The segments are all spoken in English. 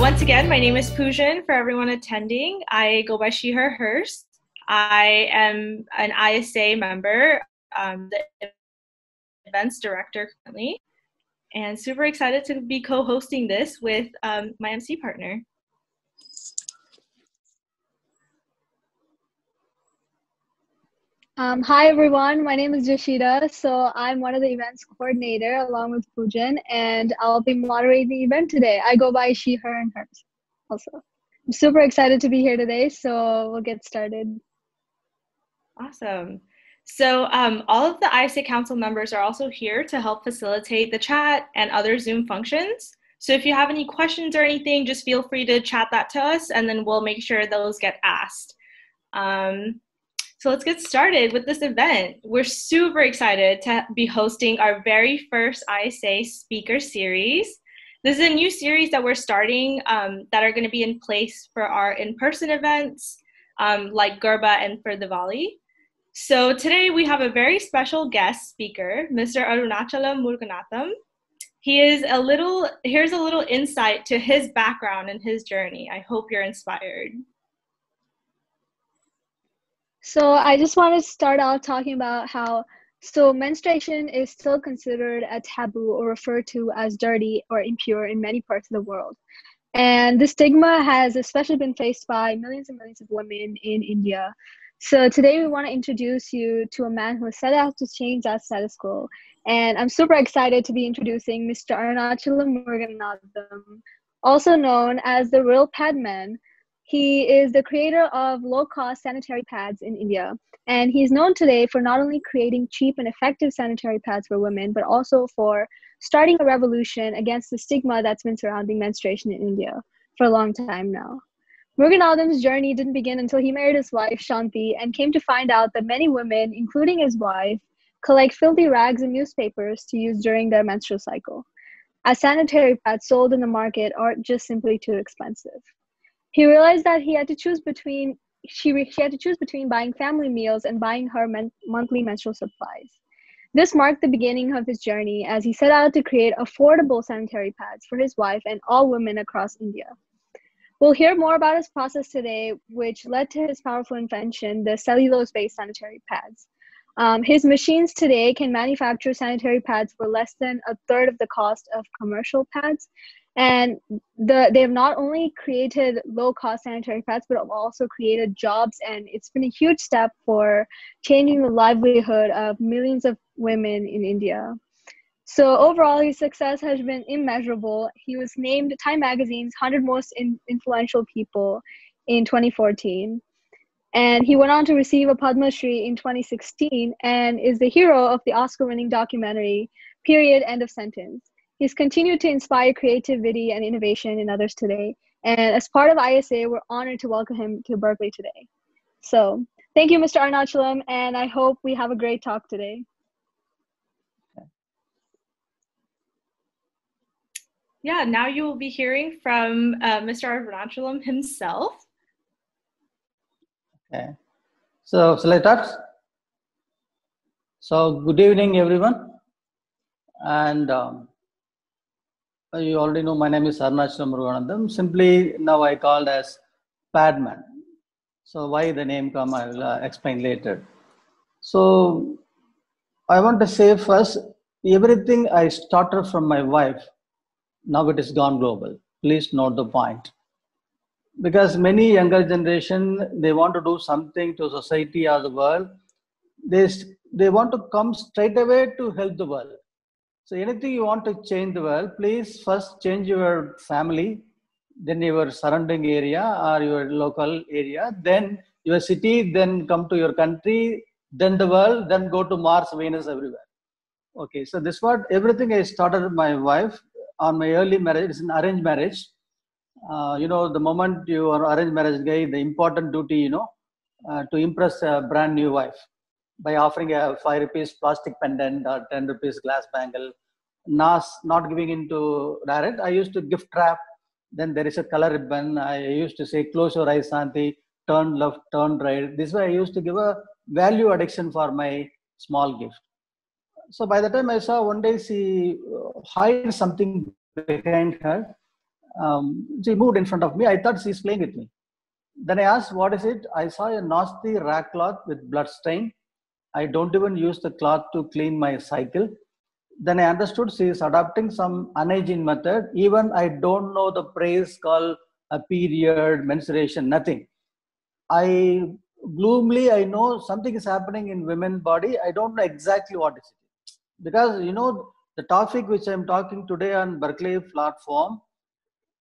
Once again, my name is Poojan for everyone attending. I go by she, her, hers. I am an ISA member, the events director currently, and super excited to be co-hosting this with my MC partner. Hi everyone, my name is Jashida. So I'm one of the events coordinator along with Poojan, and I'll be moderating the event today. I go by she, her, and hers also. I'm super excited to be here today, so we'll get started. Awesome. So all of the ISA Council members are also here to help facilitate the chat and other Zoom functions. So if you have any questions or anything, just feel free to chat that to us, and then we'll make sure those get asked. So let's get started with this event. We're super excited to be hosting our very first ISA speaker series. This is a new series that we're starting that are going to be in place for our in-person events like Garba and for Diwali. So today we have a very special guest speaker, Mr. Arunachalam Muruganatham. Here's a little insight to his background and his journey. I hope you're inspired. So I just want to start out talking about how menstruation is still considered a taboo or referred to as dirty or impure in many parts of the world. And the stigma has especially been faced by millions and millions of women in India. So today we want to introduce you to a man who has set out to change that status quo. And I'm super excited to be introducing Mr. Arunachalam Muruganatham, also known as the Real Pad Man. He is the creator of low-cost sanitary pads in India. And he's known today for not only creating cheap and effective sanitary pads for women, but also for starting a revolution against the stigma that's been surrounding menstruation in India for a long time now. Muruganatham's journey didn't begin until he married his wife, Shanti, and came to find out that many women, including his wife, collect filthy rags and newspapers to use during their menstrual cycle, as sanitary pads sold in the market are just simply too expensive. He realized that she had to choose between buying family meals and buying her monthly menstrual supplies. This marked the beginning of his journey as he set out to create affordable sanitary pads for his wife and all women across India. We'll hear more about his process today, which led to his powerful invention, the cellulose-based sanitary pads. His machines today can manufacture sanitary pads for less than a third of the cost of commercial pads. And they have not only created low-cost sanitary pads, but have also created jobs. And it's been a huge step for changing the livelihood of millions of women in India. So overall, his success has been immeasurable. He was named Time Magazine's 100 Most Influential People in 2014. And he went on to receive a Padma Shri in 2016 and is the hero of the Oscar-winning documentary, Period, End of Sentence. He's continued to inspire creativity and innovation in others today. And as part of ISA, we're honored to welcome him to Berkeley today. So thank you, Mr. Arunachalam, and I hope we have a great talk today. Yeah, now you will be hearing from Mr. Arunachalam himself. Okay. So let's start. So good evening, everyone. And you already know my name is Arunachalam Muruganatham. Simply now I called as Padman. So why the name come, I will explain later. So I want to say first, everything I started from my wife, now it is gone global. Please note the point. Because many younger generation, they want to do something to society or the world. They want to come straight away to help the world. So anything you want to change the world, please first change your family, then your surrounding area or your local area, then your city, then come to your country, then the world, then go to Mars, Venus, everywhere. Okay, so this what everything I started with my wife on my early marriage. It's an arranged marriage. The moment you are arranged marriage guy, the important duty, to impress a brand new wife by offering a 5 rupees plastic pendant or 10 rupees glass bangle, not giving into direct. I used to gift wrap. Then there is a color ribbon. I used to say, close your eyes, Santi, turn left, turn right. This way I used to give a value addiction for my small gift. So by the time I saw one day she hid something behind her, She moved in front of me. I thought she's playing with me. Then I asked, what is it? I saw a nasty rag cloth with blood stain. I don't even use the cloth to clean my cycle. Then I understood she is adopting some unhygiene method. Even I don't know the phrase called a period, menstruation, nothing. I gloomily, I know something is happening in women's body. I don't know exactly what is it. Because, the topic which I'm talking today on Berkeley platform,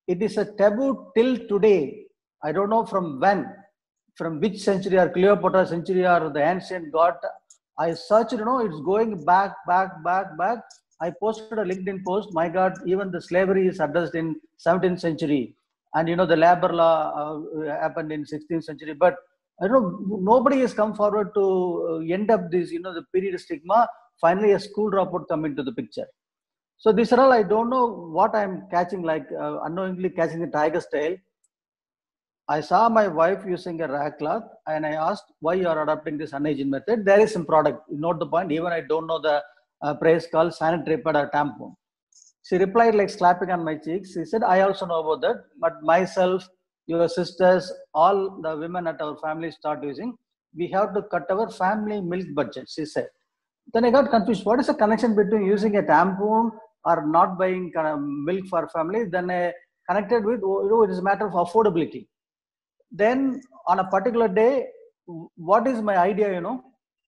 it is a taboo till today. I don't know from when, from which century, or Cleopatra century, or the ancient god. I searched, it's going back. I posted a LinkedIn post. My God, even the slavery is addressed in 17th century. And, the labor law happened in 16th century. But I don't know, nobody has come forward to end up this, the period stigma. Finally, a school dropout come into the picture. So these are all, I don't know what I'm catching, like unknowingly catching the tiger's tail. I saw my wife using a rag cloth and I asked why you are adopting this unhygiene method. There is some product, you note the point, even I don't know the phrase called sanitary pad or tampon. She replied like slapping on my cheeks. She said, I also know about that, but myself, your sisters, all the women at our family start using, we have to cut our family milk budget, she said. Then I got confused. What is the connection between using a tampon or not buying milk for family? Then I connected with, it is a matter of affordability. Then on a particular day, what is my idea?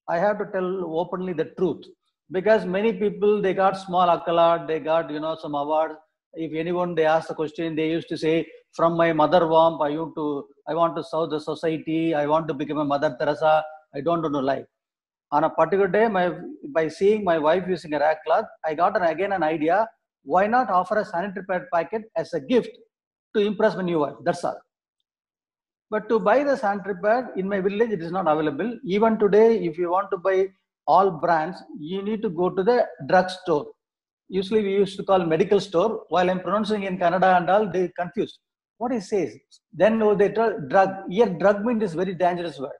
I have to tell openly the truth, because many people, they got small accolade, they got some award. If anyone they ask the question, they used to say, from my mother womb, I want to serve the society, I want to become a Mother Teresa. I don't know life. On a particular day, by seeing my wife using a rag cloth, I got again an idea. Why not offer a sanitary pad packet as a gift to impress my new wife? That's all. But to buy the sanitary pad in my village, it is not available. Even today, if you want to buy all brands, you need to go to the drug store. Usually we used to call medical store. While I'm pronouncing in Kannada and all, they confused. What he says? Then they tell drug. Here, drug means is very dangerous word.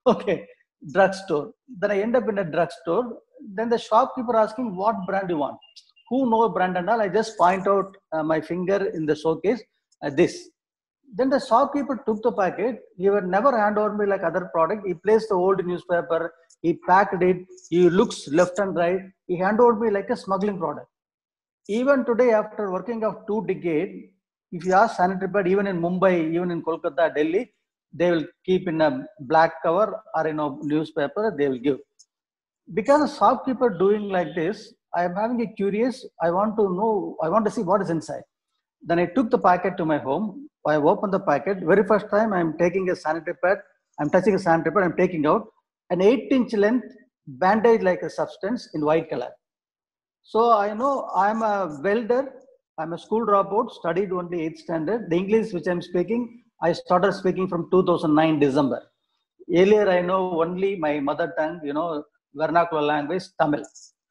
Okay, drug store. Then I end up in a drug store. Then the shopkeeper asking, what brand you want? Who know brand and all? I just point out my finger in the showcase, this. Then the shopkeeper took the packet. He would never hand over me like other product. He placed the old newspaper. He packed it. He looks left and right. He handed over me like a smuggling product. Even today, after working of 2 decades, if you ask sanitary pad, even in Mumbai, even in Kolkata, Delhi, they will keep in a black cover or in a newspaper, they will give. Because a shopkeeper doing like this, I am having a curious, I want to know, I want to see what is inside. Then I took the packet to my home. I opened the packet. Very first time I'm taking a sanitary pad. I'm touching a sanitary pad. I'm taking out an 8-inch length bandage like a substance in white color. So I know I'm a welder. I'm a school dropout, studied only 8th standard. The English which I'm speaking, I started speaking from 2009 December. Earlier I know only my mother tongue, vernacular language, Tamil.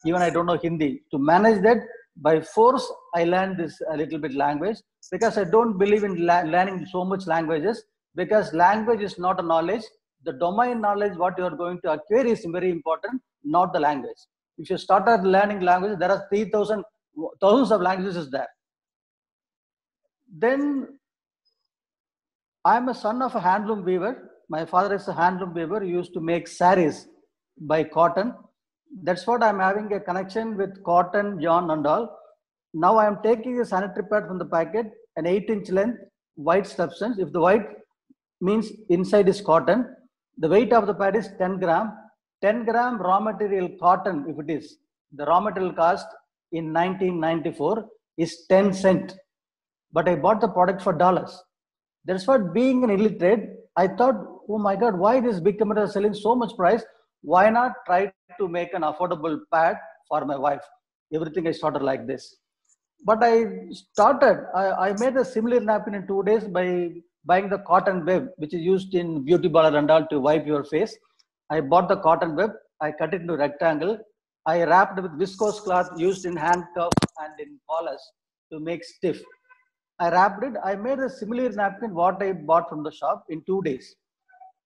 Even I don't know Hindi. To manage that, by force, I learned this a little bit language, because I don't believe in learning so much languages, because language is not a knowledge. The domain knowledge, what you are going to acquire, is very important, not the language. If you start learning language, there are 3,000, thousands of languages there. Then I am a son of a handloom weaver. My father is a handloom weaver. He used to make saris by cotton. That's what I'm having a connection with cotton, yarn and all. Now I am taking a sanitary pad from the packet, an 8-inch length, white substance. If the white means inside is cotton, the weight of the pad is 10 gram. 10 gram raw material cotton, if it is, the raw material cost in 1994 is 10 cents. But I bought the product for dollars. That's what, being an illiterate, I thought, oh my God, why this big company is selling so much price? Why not try to make an affordable pad for my wife? Everything I started like this. But I made a similar napkin in 2 days by buying the cotton web, which is used in beauty parlor and all to wipe your face. I bought the cotton web. I cut it into rectangle. I wrapped with viscose cloth used in handcuff and in collars to make stiff. I wrapped it. I made a similar napkin what I bought from the shop in 2 days.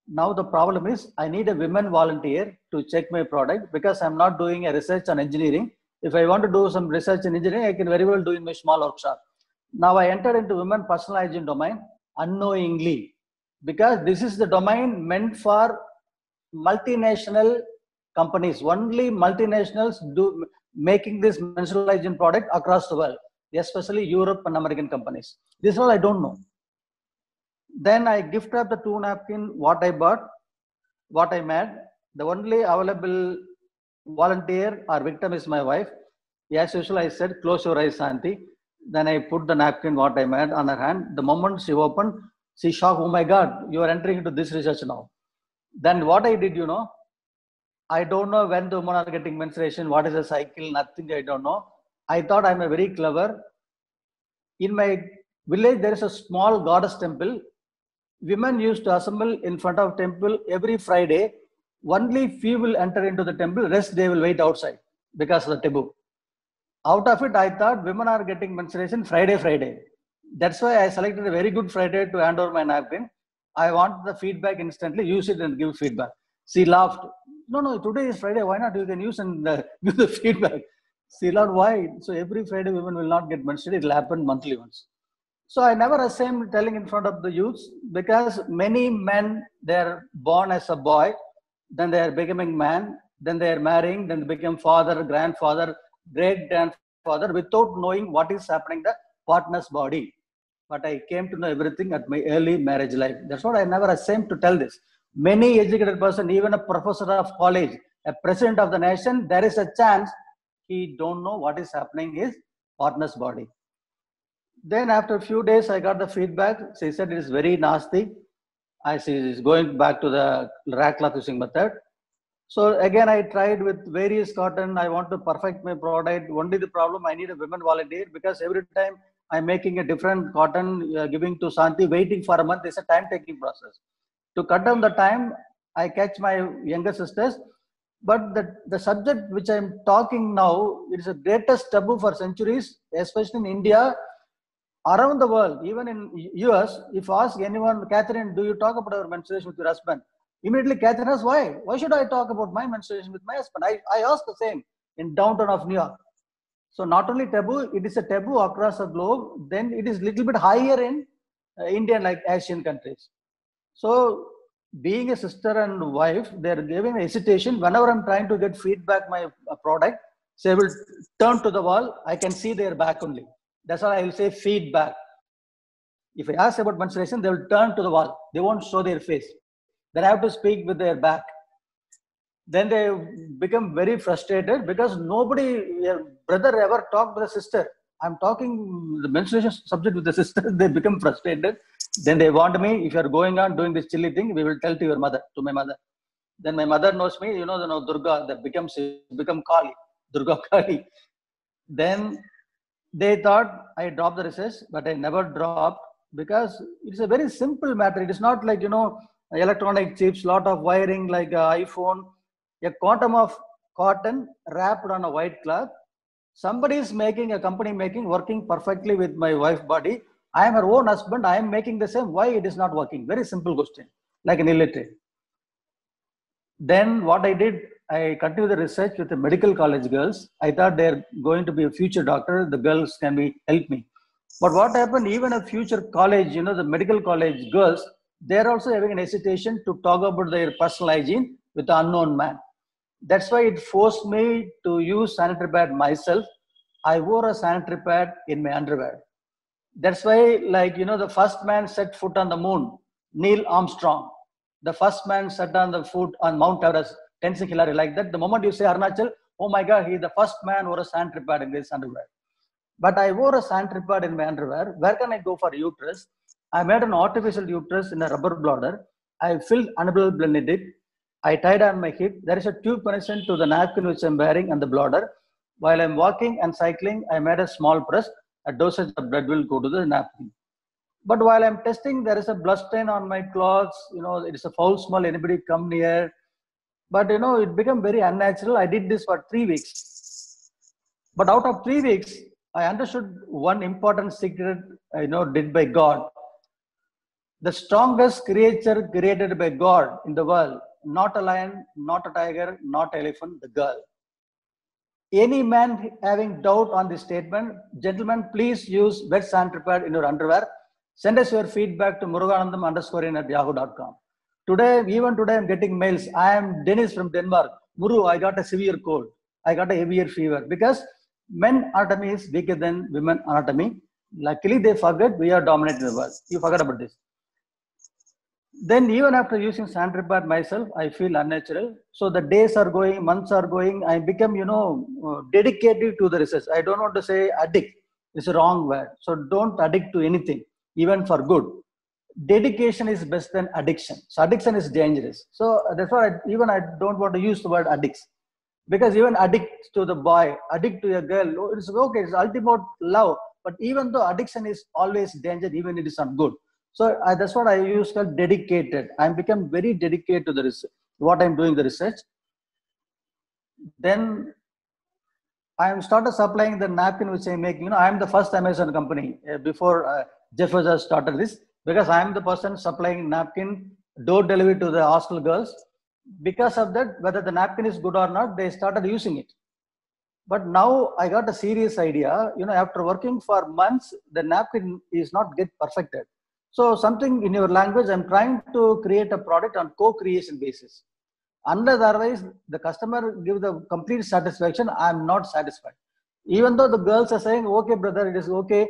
Now the problem is I need a women volunteer to check my product, because I'm not doing a research on engineering. If I want to do some research in engineering, I can very well do in my small workshop. Now I entered into women personal hygiene domain unknowingly, because this is the domain meant for multinational companies. Only multinationals do making this menstrual hygiene product across the world, especially Europe and American companies. This all I don't know. Then I gift wrap the 2 napkin what I bought, what I made. The only available volunteer or victim is my wife. As usual, I said, close your eyes, Santi. Then I put the napkin, what I made, on her hand. The moment she opened, she shocked, oh my God, you are entering into this research now. Then what I did, I don't know when the women are getting menstruation, what is the cycle, nothing, I don't know. I thought I'm a very clever. In my village, there is a small goddess temple. Women used to assemble in front of temple every Friday. Only few will enter into the temple, rest they will wait outside because of the taboo. Out of it, I thought women are getting menstruation Friday. That's why I selected a very good Friday to hand over my napkin. I want the feedback instantly. Use it and give feedback. She laughed. No, today is Friday. Why not? You can use and give the feedback. She laughed. Why? So every Friday, women will not get menstruation. It will happen monthly once. So I never ashamed telling in front of the youths, because many men, they're born as a boy, then they are becoming man, then they are marrying, then they become father, grandfather, great grandfather without knowing what is happening in the partner's body. But I came to know everything at my early marriage life. That's what I never ashamed to tell this. Many educated person, even a professor of college, a president of the nation, there is a chance he don't know what is happening in his partner's body. Then after a few days, I got the feedback. She said it is very nasty. I see is going back to the rag cloth using method. So again, I tried with various cotton. I want to perfect my product. Only the problem, I need a women volunteer, because every time I'm making a different cotton, giving to Santi, waiting for a month is a time-taking process. To cut down the time, I catch my younger sisters. But the subject which I'm talking now, it is the greatest taboo for centuries, especially in India. Around the world, even in US, if you ask anyone, Catherine, do you talk about your menstruation with your husband? Immediately Catherine asks, why? Why should I talk about my menstruation with my husband? I ask the same in downtown of New York. So not only taboo, it is a taboo across the globe. Then it is little bit higher in India, like Asian countries. So being a sister and wife, they're giving hesitation. Whenever I'm trying to get feedback my product, they will turn to the wall. I can see their back only. That's why I will say feedback. If I ask about menstruation, they will turn to the wall. They won't show their face. They have to speak with their back. Then they become very frustrated, because nobody, brother ever talked to the sister. I'm talking the menstruation subject with the sister. They become frustrated. Then they want me, if you're going on doing this silly thing, we will tell to your mother, to my mother. Then my mother knows me, Durga, that become Kali, Durga Kali. Then they thought I dropped the research, but I never dropped, because it's a very simple matter. It is not like, electronic chips, lot of wiring like iPhone, a quantum of cotton wrapped on a white cloth. Somebody is making, a company making, working perfectly with my wife's body. I am her own husband. I am making the same. Why it is not working? Very simple question, like an illiterate. Then what I did, I continued the research with the medical college girls. I thought they're going to be a future doctor. The girls can help me. But what happened, even a future college, the medical college girls, they're also having an hesitation to talk about their personal hygiene with an unknown man. That's why it forced me to use sanitary pad myself. I wore a sanitary pad in my underwear. That's why, the first man set foot on the moon, Neil Armstrong. The first man sat on the foot on Mount Everest, Tenzing Hillary, like that. The moment you say Arunachal, oh my God, he's the first man who wore a sanitary pad in his underwear. But I wore a sanitary pad in my underwear. Where can I go for uterus? I made an artificial uterus in a rubber bladder. I filled annabelle blend in it. I tied on my hip. There is a tube connection to the napkin which I'm wearing and the bladder. While I'm walking and cycling, I made a small press. A dosage of blood will go to the napkin. But while I'm testing, there is a blood stain on my clothes. It is a foul smell. Anybody come near? But it became very unnatural. I did this for 3 weeks. But out of 3 weeks, I understood one important secret, did by God. The strongest creature created by God in the world, not a lion, not a tiger, not an elephant, the girl. Any man having doubt on this statement, gentlemen, please use wet sanitary pad in your underwear. Send us your feedback to muruganandham_in@yahoo.com. Today, even today, I'm getting mails. I am Dennis from Denmark. Muru, I got a severe cold. I got a heavier fever because men anatomy is weaker than women anatomy. Luckily, they forget we are dominating the world. You forget about this. Then even after using sanitary pad myself, I feel unnatural. So the days are going, months are going. I become, dedicated to the research. I don't want to say addict. It's a wrong word. So don't addict to anything, even for good. Dedication is best than addiction. So addiction is dangerous. So that's why I don't want to use the word addicts. Because even addict to the boy, addict to a girl, it's okay. It's ultimate love. But even though addiction is always danger, even it is not good. So that's what I use called dedicated. I'm become very dedicated to the research, what I'm doing the research. Then I am started supplying the napkin which I'm making. I am the first Amazon company before Jeff Bezos started this, because I am the person supplying napkin door delivery to the hostel girls. Because of that, whether the napkin is good or not, they started using it. But now I got a serious idea. After working for months, the napkin is not get perfected. So something in your language, I'm trying to create a product on co-creation basis. Unless otherwise the customer give the complete satisfaction, I'm not satisfied. Even though the girls are saying, okay, brother, it is okay.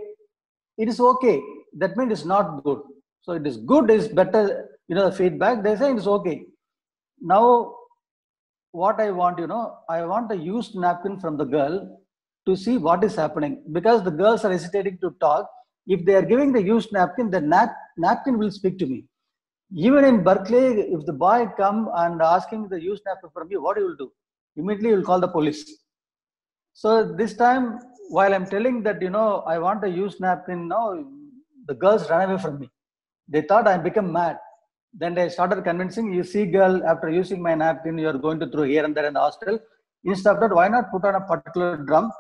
It is okay. That means it's not good. So it is good is better, the feedback. They say it's okay. Now, what I want, I want a used napkin from the girl to see what is happening, because the girls are hesitating to talk. If they are giving the used napkin, the napkin will speak to me. Even in Berkeley, if the boy come and asking the used napkin from you, what you will do? Immediately you will call the police. So this time, while I'm telling that, I want a used napkin, the girls ran away from me. They thought I become mad. Then they started convincing, you see, girl, after using my napkin, you're going to throw here and there in the hostel. Instead of that, why not put on a particular drum?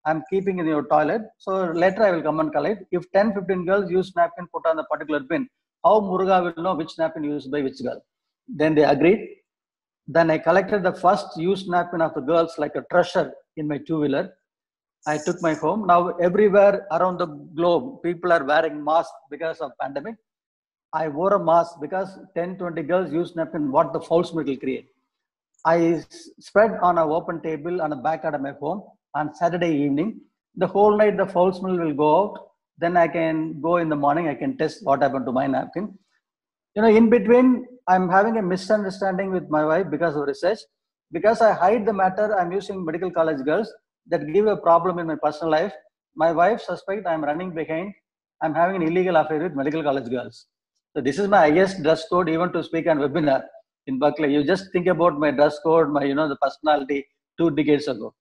I'm keeping in your toilet. So later I will come and collect. If 10, 15 girls use napkin, put on the particular bin, how Muruga will know which napkin used by which girl? Then they agreed. Then I collected the first used napkin of the girls like a treasure in my two-wheeler. I took my home. Now everywhere around the globe, people are wearing masks because of pandemic. I wore a mask because 10, 20 girls use napkin, what the foul smell will create. I spread on an open table on the backyard of my home on Saturday evening. The whole night the foul smell will go out. Then I can go in the morning, I can test what happened to my napkin. In between, I'm having a misunderstanding with my wife because of research. Because I hide the matter, I'm using medical college girls that give a problem in my personal life. My wife suspects I'm running behind. I'm having an illegal affair with medical college girls. So this is my highest dress code even to speak on webinar in Berkeley. You just think about my dress code, my, the personality 2 decades ago.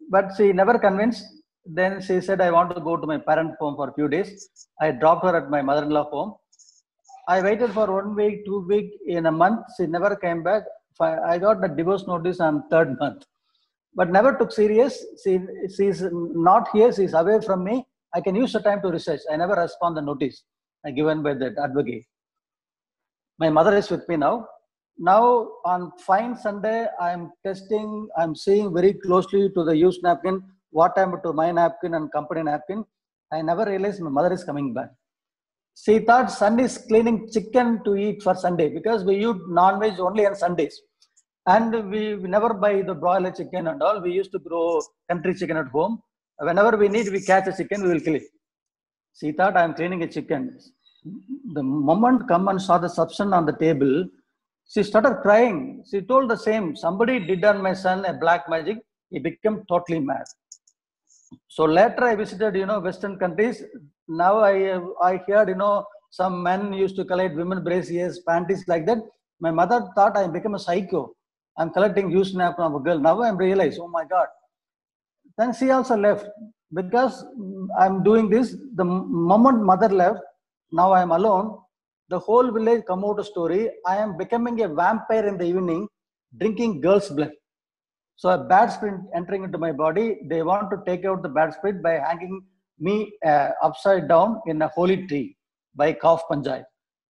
But she never convinced. Then she said, I want to go to my parent home for a few days. I dropped her at my mother-in-law home. I waited for 1 week, 2 weeks, in a month. She never came back. I got the divorce notice on 3rd month, but never took serious. She's not here. She's away from me. I can use the time to research. I never respond the notice given by that advocate. My mother is with me now. Now on fine Sunday, I'm seeing very closely to the used napkin, what happened to my napkin and company napkin. I never realized my mother is coming back. She thought son is cleaning chicken to eat for Sunday, because we eat non-veg only on Sundays. And we never buy the broiler chicken and all. We used to grow country chicken at home. Whenever we need, we catch a chicken, we will kill it. She thought I'm cleaning a chicken. The moment come and saw the substance on the table, she started crying. She told the same. Somebody did on my son a black magic. He became totally mad. So later I visited, Western countries. Now I heard, some men used to collect women braziers, panties like that. My mother thought I became a psycho. I'm collecting used napkin of a girl. Now I'm realized, oh my God. Then she also left, because I'm doing this. The moment mother left, now I'm alone. The whole village come out a story. I am becoming a vampire in the evening, drinking girl's blood. So a bad spirit entering into my body, they want to take out the bad spirit by hanging me upside down in a holy tree by Kauf Panjai.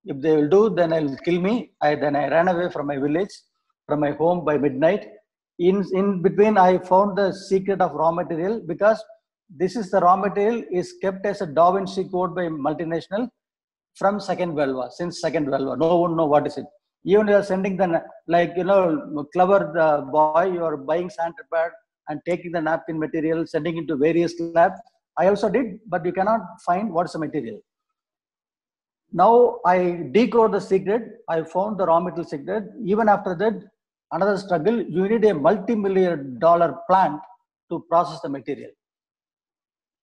If they will do, then I'll kill me. Then I ran away from my village, from my home by midnight. In between, I found the secret of raw material, because this is the raw material is kept as a Da Vinci Code by multinational from Second World War, since Second World War. No one know what is it. Even you are sending the, like, clever boy, you are buying sanitary pad and taking the napkin material, sending it to various labs. I also did, but you cannot find what's the material. Now I decode the secret. I found the raw material secret. Even after that, another struggle, you need a multi-million dollar plant to process the material.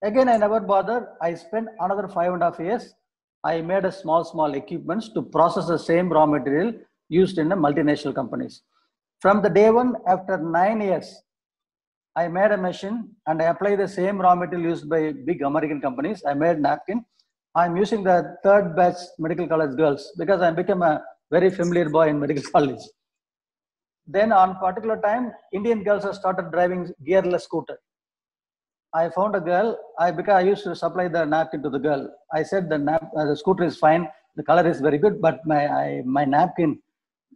Again, I never bothered. I spent another 5.5 years. I made a small equipments to process the same raw material used in the multinational companies. From the day one, after 9 years, I made a machine and I apply the same raw material used by big American companies. I made napkin. I'm using the third batch medical college girls because I became a very familiar boy in medical college. Then on particular time, Indian girls have started driving gearless scooter. I found a girl, because I used to supply the napkin to the girl. I said the scooter is fine, the color is very good, but my napkin,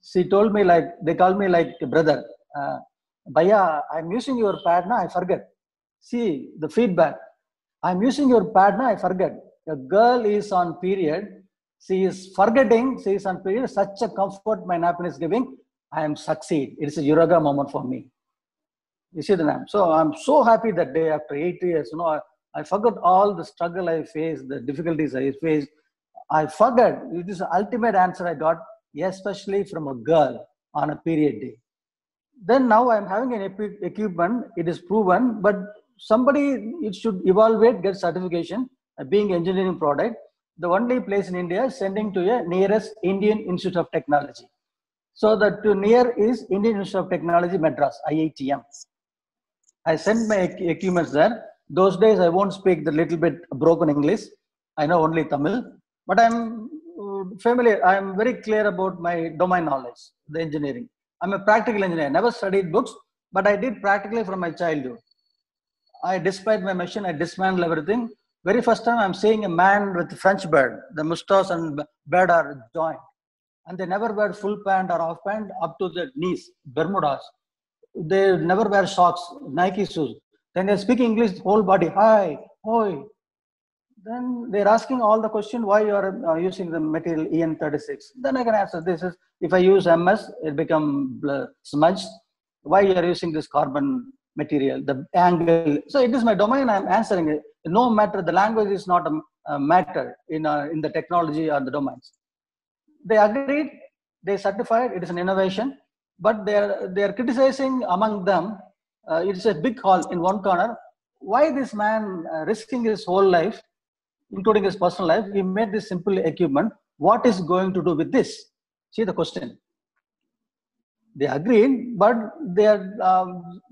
she told me, like, they called me like brother. Bhaiya, I'm using your pad now, I forget. See the feedback. I'm using your pad now, I forget. A girl is on period, she is forgetting, she is on period, such a comfort my napkin is giving, I am succeed. It's a Yoga moment for me. You see the name. So I'm so happy that day after 8 years, I forgot all the struggle I faced, the difficulties I faced. I forgot. It is the ultimate answer I got, especially from a girl on a period day. Then now I'm having an equipment, it is proven, but somebody, it should evaluate, get certification, being engineering product. The only place in India sending to a nearest Indian Institute of Technology. So the near is Indian Institute of Technology, Madras, IITM. I sent my equipments there. Those days I won't speak the little bit broken English. I know only Tamil, but I'm familiar. I'm very clear about my domain knowledge, the engineering. I'm a practical engineer. I never studied books, but I did practically from my childhood. I dispatched my machine. I dismantled everything. Very first time I'm seeing a man with French beard. The moustache and beard are joined. And they never wear full pant or half pant up to the knees, Bermudas. They never wear socks, Nike shoes. Then they speak English, whole body, hi, hoi. Then they're asking all the question why you are using the material EN36. Then I can answer this is, if I use MS, it become smudged. Why you are using this carbon material, the angle. So it is my domain, I'm answering it. No matter, the language is not a matter in the technology or the domains. They agreed, they certified, it is an innovation, but they are criticizing among them. It's a big hall in one corner. Why this man risking his whole life, including his personal life, he made this simple equipment. What is going to do with this? See the question. They agreed, but they are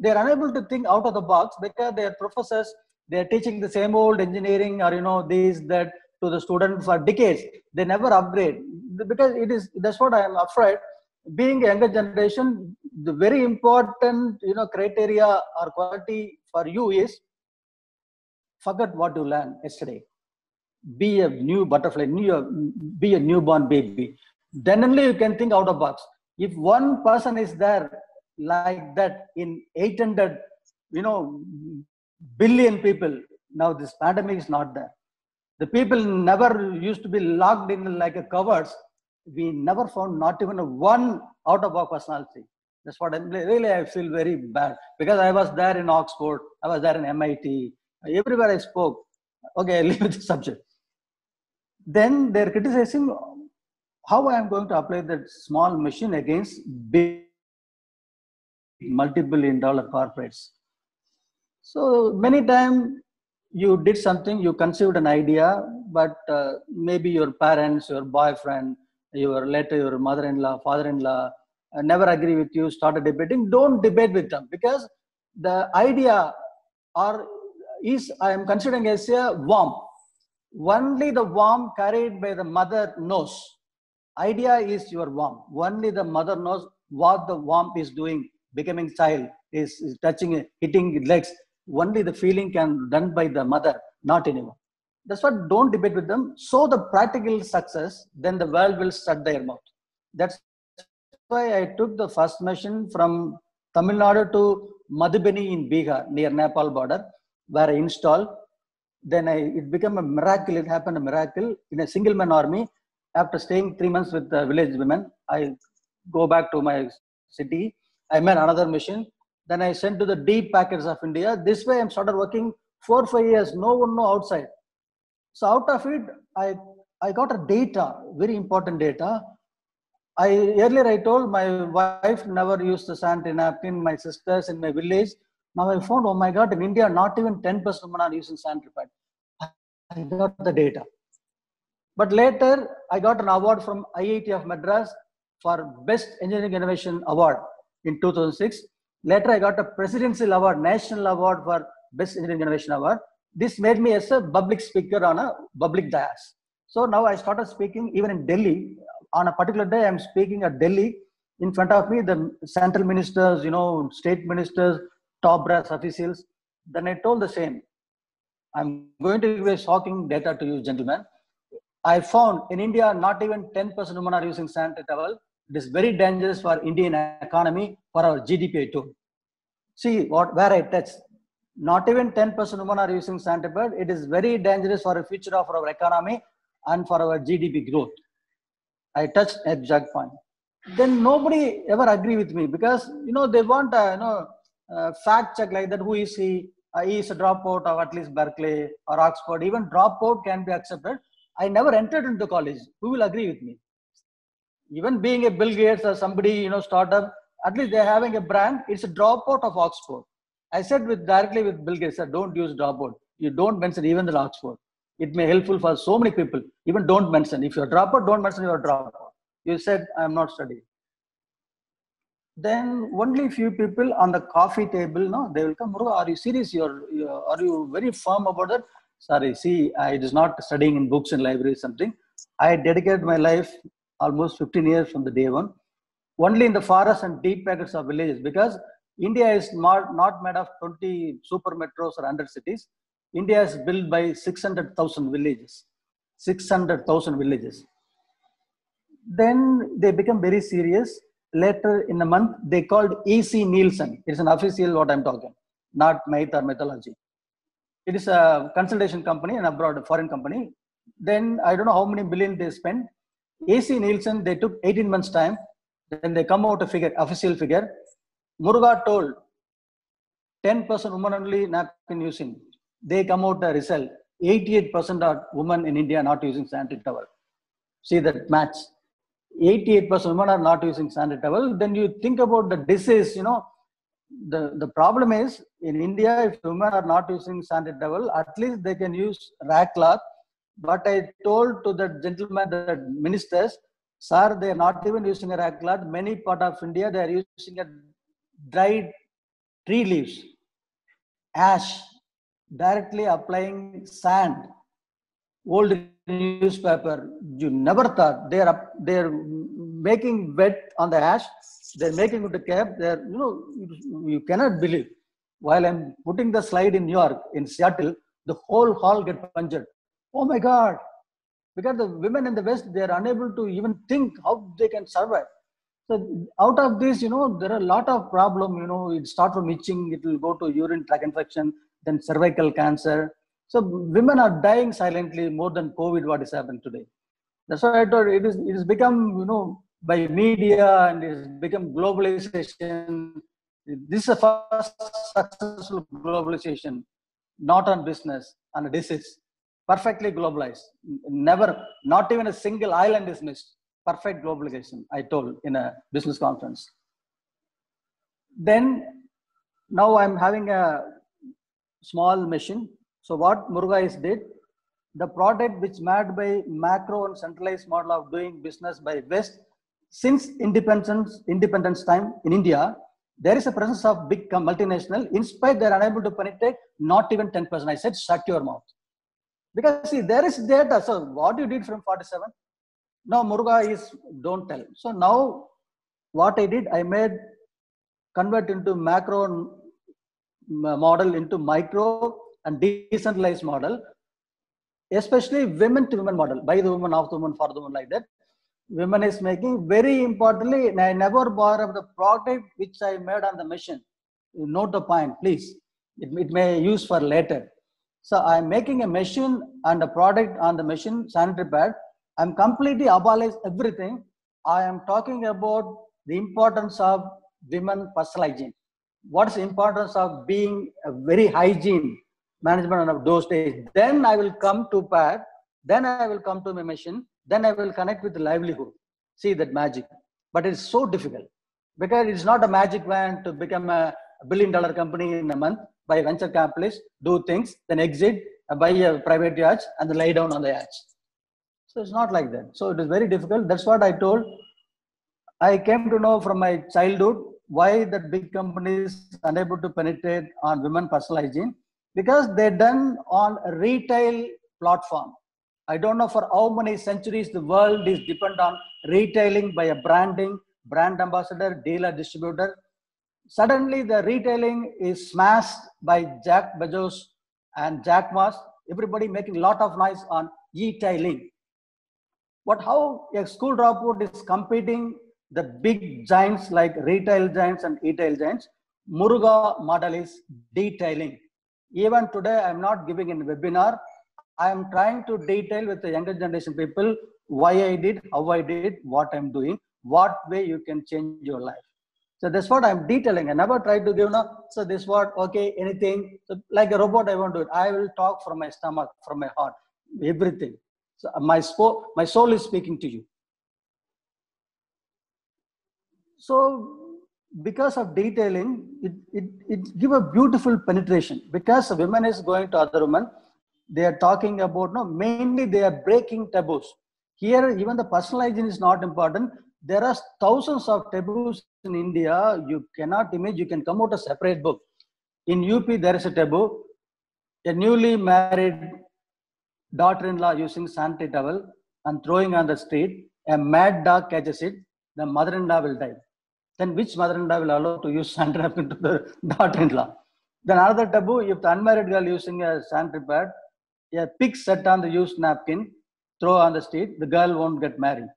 unable to think out of the box because they are professors. They are teaching the same old engineering or this that to the student for decades. They never upgrade because that's what I am afraid. Being a younger generation, the very important criteria or quality for you is forget what you learned yesterday. Be a new butterfly, be a newborn baby. Then only you can think out of box. If one person is there like that in 800, billion people, now this pandemic is not there. The people never used to be locked in like a covers. We never found not even one out of box personality. That's what I feel very bad because I was there in Oxford, I was there in MIT, everywhere I spoke. Okay, I leave the subject. Then they're criticizing how I am going to apply that small machine against big multi-billion-dollar corporates. So many times you did something, you conceived an idea, but maybe your parents, your boyfriend, your mother-in-law, father-in-law never agree with you, started debating. Don't debate with them because the idea I am considering as a worm. Only the worm carried by the mother knows. Idea is your worm. Only the mother knows what the worm is doing, becoming child, is touching, hitting legs. Only the feeling can done by the mother, not anyone. That's what, don't debate with them. So the practical success, then the world will shut their mouth. That's why I took the first machine from Tamil Nadu to Madhubani in Bihar, near Nepal border, where I installed. Then it became a miracle. It happened a miracle in a single man army. After staying 3 months with the village women, I go back to my city. I made another mission. Then I sent to the deep packets of India. This way, I started working 4-5 years. No one know outside. So out of it, I got a data, very important data. Earlier I told my wife never used the sanitary napkin. My sisters in my village. Now I found, oh my God, in India, not even 10% women are using sanitary pad. I got the data. But later, I got an award from IIT of Madras for Best Engineering Innovation Award in 2006. Later, I got a Presidential Award, National Award for Best Engineering Innovation Award. This made me as a public speaker on a public dais. So now I started speaking even in Delhi. On a particular day, I'm speaking at Delhi. In front of me, the central ministers, state ministers, top brass officials. Then I told the same. I'm going to give a shocking data to you, gentlemen. I found in India, not even 10% women are using sanitary towel. It is very dangerous for Indian economy, for our GDP too. See where I touch. Not even 10% women are using sanitary pad. It is very dangerous for the future of our economy and for our GDP growth. I touched exact point. Then nobody ever agree with me because they want fact check like that. Who is he? He is a dropout of at least Berkeley or Oxford. Even dropout can be accepted. I never entered into college. Who will agree with me? Even being a Bill Gates or somebody, startup, at least they're having a brand. It's a dropout of Oxford. I said directly with Bill Gates, don't use dropout. You don't mention even the Oxford. It may helpful for so many people. Even don't mention. If you're a dropout, don't mention you're a dropout. You said, I'm not studying. Then only few people on the coffee table, they will come, are you serious? Are you very firm about that? Sorry, see, I was not studying in books and libraries, something. I dedicated my life almost 15 years from the day one, only in the forest and deep packets of villages, because India is not made of 20 super metros or 100 cities. India is built by 600,000 villages. 600,000 villages. Then they become very serious. Later in a month, they called EC Nielsen. It's an official what I'm talking, not myth or mythology. It is a consultation company, an abroad foreign company. Then I don't know how many billion they spent. AC Nielsen, they took 18 months time. Then they come out a figure, official figure. Muruga told 10% women only napkin using. They come out a result. 88% of women in India not using sanitary towel. See that match. 88% women are not using sanitary towel. Then you think about the disease, the problem is in India, if women are not using sanitary towel, at least they can use rag cloth. But I told to the gentleman, the ministers, sir, they are not even using a rag cloth. Many part of India, they are using a dried tree leaves, ash, directly applying sand, old newspaper. You never thought they're making wet on the ash. They're making it a cap. They're you cannot believe. While I'm putting the slide in New York, in Seattle, the whole hall get punctured. Oh my God! Because the women in the West, they are unable to even think how they can survive. So out of this, there are a lot of problem. It starts from itching. It will go to urine tract infection, then cervical cancer. So women are dying silently more than COVID, what is happened today. That's why I thought it is become, by media and it has become globalization. This is the first successful globalization, not on business, on a disease. Perfectly globalized. Never, not even a single island is missed. Perfect globalization, I told in a business conference. Then, now I'm having a small mission. So what Muruga is did, the product which made by macro and centralized model of doing business by West, since independence time in India, there is a presence of big multinational. In spite, they're unable to penetrate not even 10%. I said, shut your mouth. Because see, there is data. So what you did from 47? Now Muruga is, don't tell. So now what I did, I made, convert into macro model into micro and decentralized model, especially women to women model, by the woman, of the woman, for the woman, like that. women is making. Very importantly, I never borrow the product which I made on the machine. You note the point, please. It may use for later. So I'm making a machine and a product on the machine, sanitary pad. I'm completely abolish everything. I am talking about the importance of women personal hygiene. What is the importance of being a very hygiene management of those days? Then I will come to pad. Then I will come to my machine. Then I will connect with the livelihood. See that magic. But it's so difficult because it's not a magic wand to become a $1 billion company in a month by venture capitalists, do things, then exit, buy a private yacht, and then lie down on the yacht. So it's not like that. So it is very difficult. That's what I told. I came to know from my childhood why the big companies unable to penetrate on women personal hygiene, because they're done on a retail platform. I don't know for how many centuries the world is dependent on retailing by a branding, brand ambassador, dealer, distributor. Suddenly the retailing is smashed by Jack Bezos and Jack Ma. Everybody making a lot of noise on e-tailing. But how a school dropout is competing the big giants like retail giants and e-tail giants? Muruga model is detailing. Even today, I'm not giving a webinar. I'm trying to detail with the younger generation people why I did, how I did, what I'm doing, what way you can change your life. So that's what I'm detailing. I never try to give, so this what, okay, anything. So like a robot, I won't do it. I will talk from my stomach, from my heart, everything. So my soul is speaking to you. So because of detailing, it give a beautiful penetration. Because a woman is going to other women, they are talking about, mainly they are breaking taboos. Here, even the personal hygiene is not important. There are thousands of taboos in India. You cannot imagine, you can come out a separate book. In UP, there is a taboo. A newly married daughter-in-law using sanitary towel and throwing on the street. A mad dog catches it. The mother-in-law will die. Then which mother-in-law will allow to use sanitary napkin to the daughter-in-law? Then another taboo, if the unmarried girl using a sanitary pad, a pig set on the used napkin, throw on the street, the girl won't get married.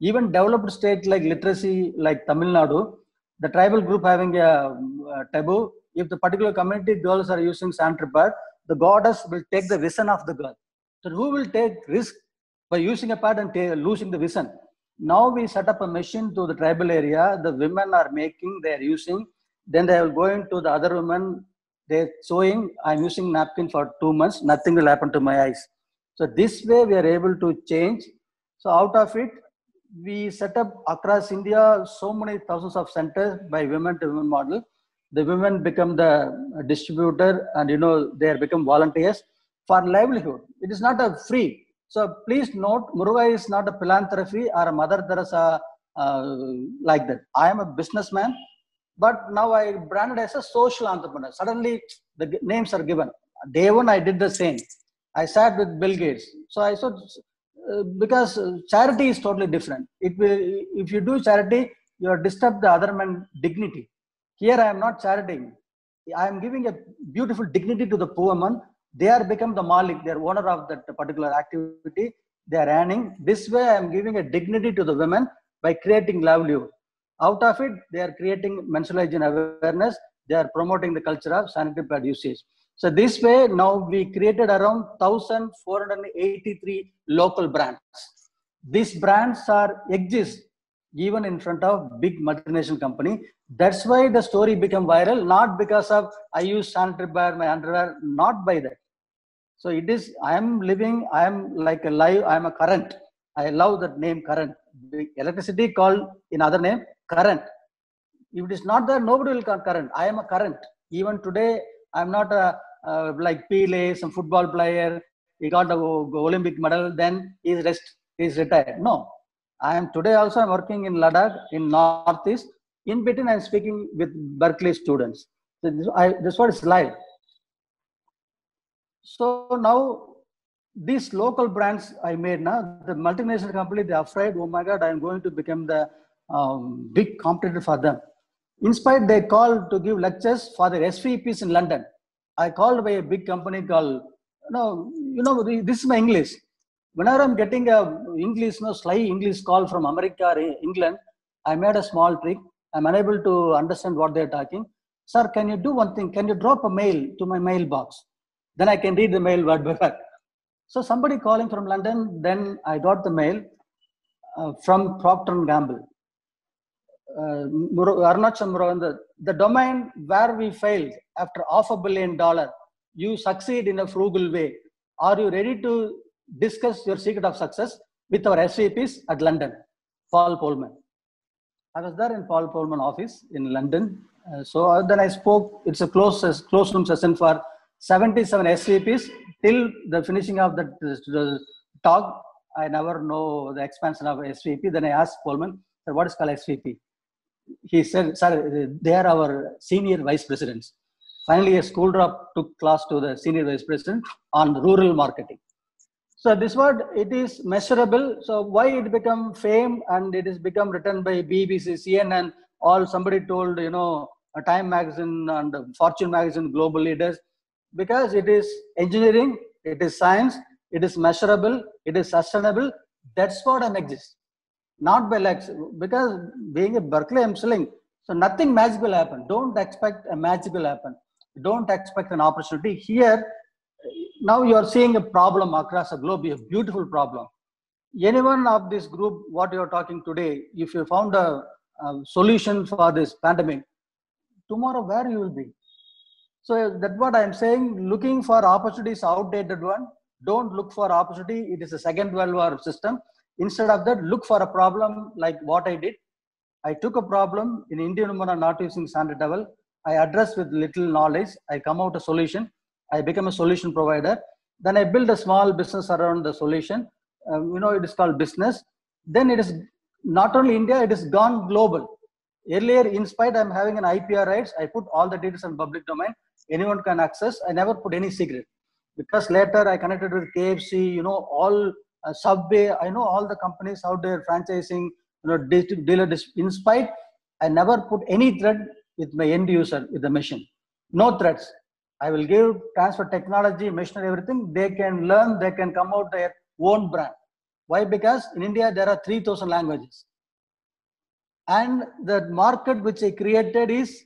Even developed states like literacy, like Tamil Nadu, the tribal group having a taboo, if the particular community girls are using sanitary pad, the goddess will take the vision of the girl. So who will take risk by using a pad and losing the vision? Now we set up a machine to the tribal area. The women are making, they are using. Then they will go into the other women. They're showing, I'm using napkin for 2 months. Nothing will happen to my eyes. So this way we are able to change. So out of it, we set up across India so many thousands of centers by women to women model. The women become the distributor, and they become volunteers for livelihood. It is not a free. So please note, Muruga is not a philanthropy or a Mother Teresa like that. I am a businessman, but now I branded as a social entrepreneur. Suddenly the names are given. Day one, I did the same. I sat with Bill Gates. So I said, because charity is totally different. It will, if you do charity, you are disturb the other man's dignity. Here I am not charitying. I am giving a beautiful dignity to the poor man. They are become the malik, they are owner of that particular activity. They are earning. This way I am giving a dignity to the women by creating livelihood. Out of it, they are creating menstrual hygiene awareness. They are promoting the culture of sanitary pad usage. So this way, now we created around 1,483 local brands. These brands exist even in front of big multinational company. That's why the story became viral, not because of I use sanitary pad, my underwear, not by that. So it is, I am living, I am like a live, I am a current. I love that name, current. Electricity called in other name, current. If it is not there, nobody will call current. I am a current. Even today, I'm not like Pele, some football player. He got the Olympic medal, then he's retired. No, I am today also. I'm working in Ladakh in Northeast. In between, I'm speaking with Berkeley students. So this what is live. So now these local brands I made now, the multinational company, they're afraid, oh my God, I'm going to become the big competitor for them. Inspired, they called to give lectures for the SVPs in London. I called by a big company called, this is my English. Whenever I'm getting a English, no sly English call from America or England, I made a small trick. I'm unable to understand what they're talking. Sir, can you do one thing? Can you drop a mail to my mailbox? Then I can read the mail word by word. So somebody calling from London, then I got the mail from Procter & Gamble. Arunachalam Muruganatham, the domain where we failed after $500 million, you succeed in a frugal way. Are you ready to discuss your secret of success with our SVPs at London? Paul Polman. I was there in Paul Polman office in London. So then I spoke. It's a closed room session for 77 SVPs till the finishing of the talk. I never know the expansion of SVP. Then I asked Polman, "Sir, what is called SVP?" He said, "Sir, they are our senior vice presidents." Finally, a school drop took class to the senior vice president on rural marketing. So this word, it is measurable. So why it become fame and it is become written by BBC, CNN, all somebody told, a Time magazine and Fortune magazine, global leaders, because it is engineering, it is science, it is measurable, it is sustainable. That's what I'm exists. Not by legs, because being a Berkeley, I'm selling. So nothing magic will happen. Don't expect a magic will happen. Don't expect an opportunity. Here, now you are seeing a problem across the globe, a beautiful problem. Anyone of this group, what you are talking today, if you found a solution for this pandemic, tomorrow where you will be? So that's what I'm saying. Looking for opportunities, outdated one. Don't look for opportunity. It is a second World War system. Instead of that, look for a problem like what I did. I took a problem in Indian women are not using sanitary towel. I address with little knowledge. I come out a solution. I become a solution provider. Then I build a small business around the solution. It is called business. Then it is not only India, it is gone global. Earlier, in spite I'm having an IPR rights, I put all the details in public domain. Anyone can access. I never put any secret. Because later I connected with KFC, all Subway, I know all the companies out there franchising, dealer. In spite, I never put any thread with my end user, with the machine. No threats. I will give transfer technology, machinery, everything. They can learn, they can come out their own brand. Why? Because in India, there are 3,000 languages. And the market which I created is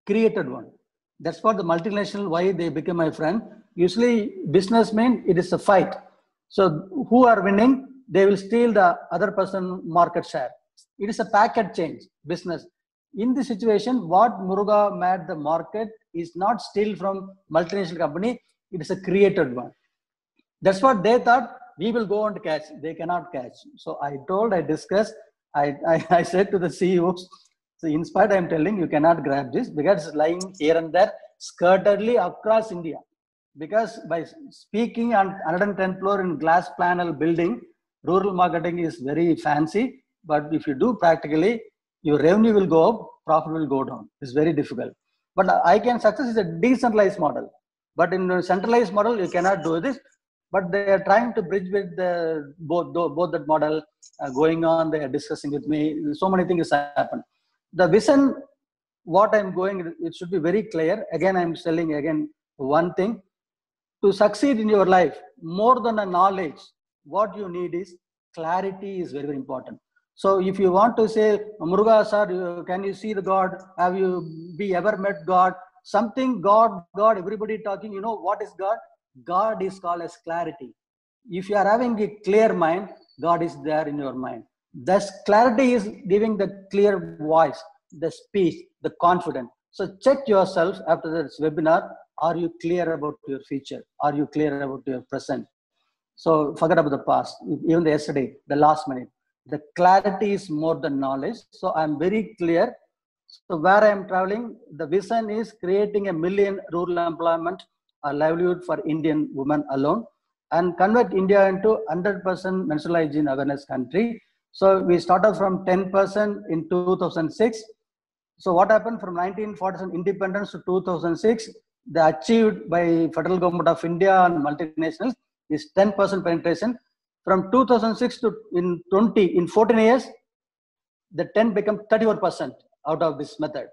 created one. That's what the multinational, why they became my friend. Usually businessmen, it is a fight. So who are winning, they will steal the other person market share. It is a packet change business. In this situation, what Muruga made the market is not steal from multinational company. It is a created one. That's what they thought we will go and catch. They cannot catch. So I discussed, I said to the CEOs, so in spite I'm telling you cannot grab this because it's lying here and there scatteredly across India. Because by speaking on 110th floor in glass panel building, rural marketing is very fancy. But if you do practically, your revenue will go up, profit will go down. It's very difficult. But I can success is a decentralized model. But in a centralized model, you cannot do this. But they are trying to bridge with both that model going on. They are discussing with me. So many things happen. The vision, what I'm going, it should be very clear. Again, I'm selling again one thing. To succeed in your life, more than a knowledge, what you need is clarity is very, very important. So if you want to say, Muruga sir, can you see the God? Have you ever met God? Something God, everybody talking, what is God? God is called as clarity. If you are having a clear mind, God is there in your mind. Thus, clarity is giving the clear voice, the speech, the confidence. So check yourself after this webinar. Are you clear about your future? Are you clear about your present? So forget about the past, even the yesterday, the last minute. The clarity is more than knowledge. So I'm very clear. So where I'm traveling, the vision is creating 1 million rural employment or livelihood for Indian women alone and convert India into 100% menstrual hygiene awareness country. So we started from 10% in 2006. So what happened from 1947 independence to 2006, they achieved by federal government of India and multinationals is 10% penetration. From 2006 to in 14 years, the 10 become 34% out of this method.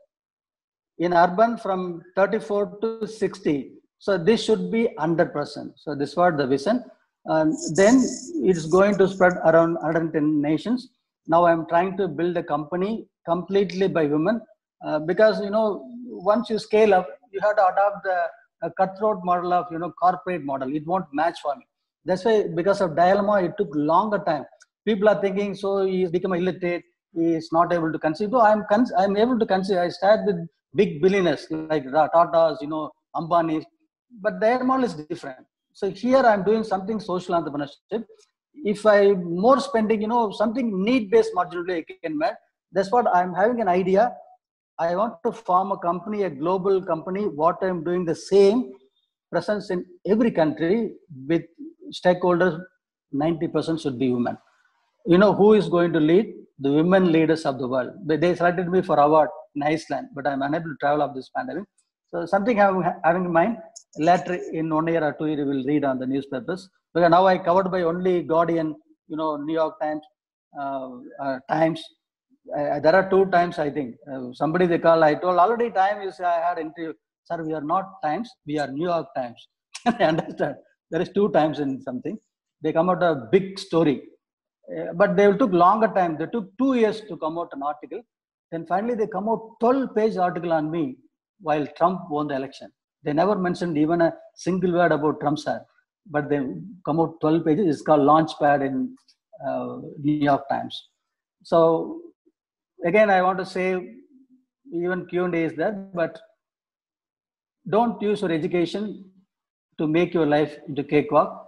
In urban from 34 to 60. So this should be 100%. So this was the vision. Then it's going to spread around 110 nations. Now I'm trying to build a company completely by women, because once you scale up, you have to adopt a cutthroat model of corporate model. It won't match for me. That's why, because of dilemma, it took longer time. People are thinking, so he's become illiterate, he is not able to conceive. No, I'm able to conceive. I started with big billionaires like Tata's, Ambani's, but their model is different. So here I'm doing something social entrepreneurship. If I more spending, something need-based marginally I can make. That's what I'm having an idea. I want to form a company, a global company. What I'm doing the same presence in every country with stakeholders. 90% should be women. Who is going to lead? The women leaders of the world. They selected me for award in Iceland, but I'm unable to travel of this pandemic. So something having in mind. Later in 1 year or 2 years, we will read on the newspapers. Because now I covered by only Guardian, New York Times, Times. There are 2 times, I think. Somebody they call, I told already Times, I had interview. Sir, we are not Times, we are New York Times. I understand. There is 2 times in something. They come out a big story. But they took longer time. They took 2 years to come out an article. Then finally they come out 12-page article on me while Trump won the election. They never mentioned even a single word about Trump, sir. But they come out 12 pages. It's called Launchpad in New York Times. So again, I want to say, even Q&A is there, but don't use your education to make your life into cakewalk.